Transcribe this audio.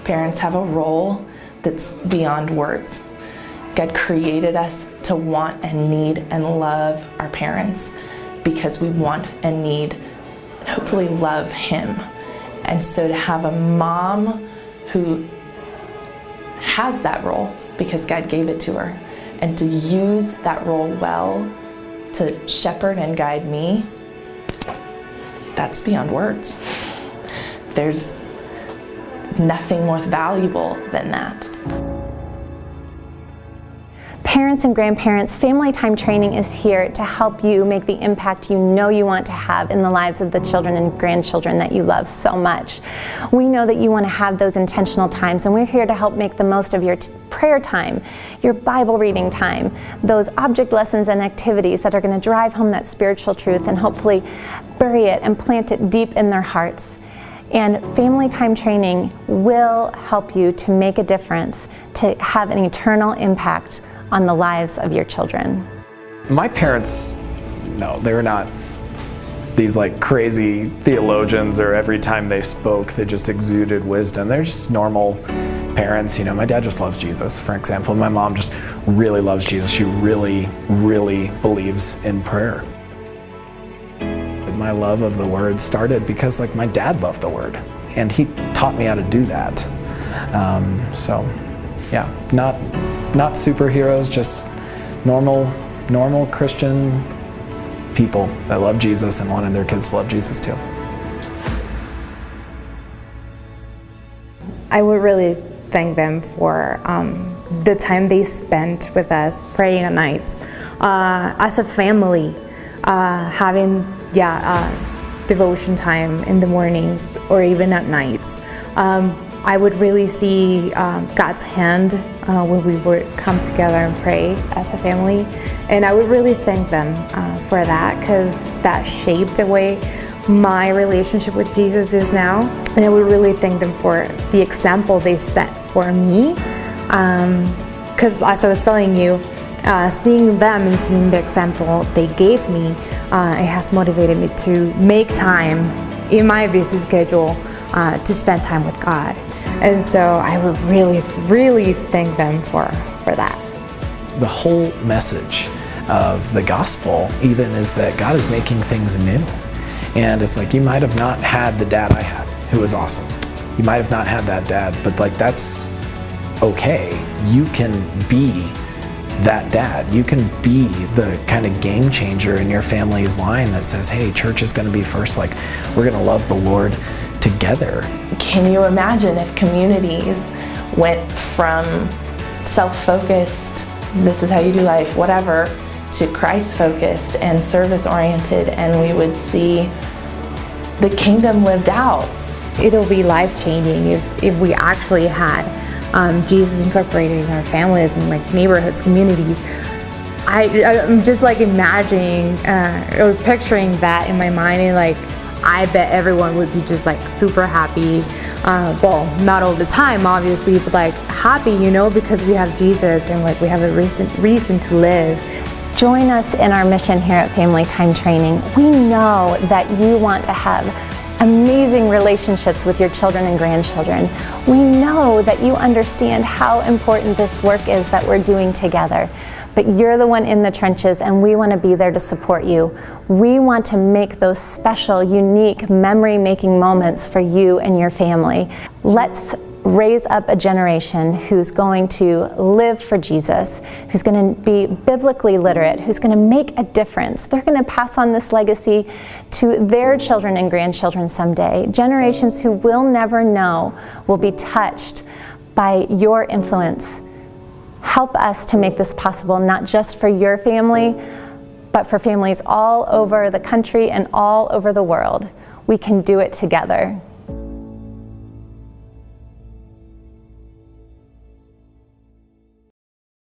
Parents have a role that's beyond words. God created us to want and need and love our parents because we want and need and hopefully love Him. And so to have a mom who has that role because God gave it to her, and to use that role well to shepherd and guide me, that's beyond words. There's nothing more valuable than that. Parents and grandparents, Family Time Training is here to help you make the impact you know you want to have in the lives of the children and grandchildren that you love so much. We know that you want to have those intentional times, and we're here to help make the most of your prayer time, your Bible reading time, those object lessons and activities that are going to drive home that spiritual truth and hopefully bury it and plant it deep in their hearts. And Family Time Training will help you to make a difference, to have an eternal impact on the lives of your children. My parents, no, they were not these like crazy theologians, or every time they spoke they just exuded wisdom. They're just normal parents. You know, my dad just loves Jesus, for example. My mom just really loves Jesus. She really, really believes in prayer. My love of the Word started because like my dad loved the Word, and he taught me how to do that. So yeah, not superheroes, just normal Christian people that love Jesus and wanted their kids to love Jesus too. I would really thank them for the time they spent with us praying at nights, as a family, having devotion time in the mornings or even at nights. I would really see God's hand when we would come together and pray as a family, and I would really thank them for that, because that shaped the way my relationship with Jesus is now. And I would really thank them for the example they set for me, because as I was telling you, seeing them and seeing the example they gave me, it has motivated me to make time in my busy schedule to spend time with God. And so I would really, really thank them for that. The whole message of the gospel even is that God is making things new. And it's like, you might have not had the dad I had, who was awesome. You might have not had that dad, but like, that's okay. You can be that dad. You can be the kind of game changer in your family's line that says, hey, church is going to be first. Like, we're going to love the Lord together. Can you imagine if communities went from self-focused, this is how you do life, whatever, to Christ-focused and service-oriented, and we would see the kingdom lived out? It'll be life-changing if we actually had Jesus incorporated in our families and like neighborhoods, communities. I'm just like imagining or picturing that in my mind, and like I bet everyone would be just like super happy. Well, not all the time, obviously, but like happy, you know, because we have Jesus and like we have a reason to live. Join us in our mission here at Family Time Training. We know that you want to have amazing relationships with your children and grandchildren. We know that you understand how important this work is that we're doing together. But you're the one in the trenches, and we want to be there to support you. We want to make those special, unique, memory-making moments for you and your family. Let's raise up a generation who's going to live for Jesus, who's going to be biblically literate, who's going to make a difference. They're going to pass on this legacy to their children and grandchildren someday. Generations who will never know will be touched by your influence. Help us to make this possible, not just for your family, but for families all over the country and all over the world. We can do it together.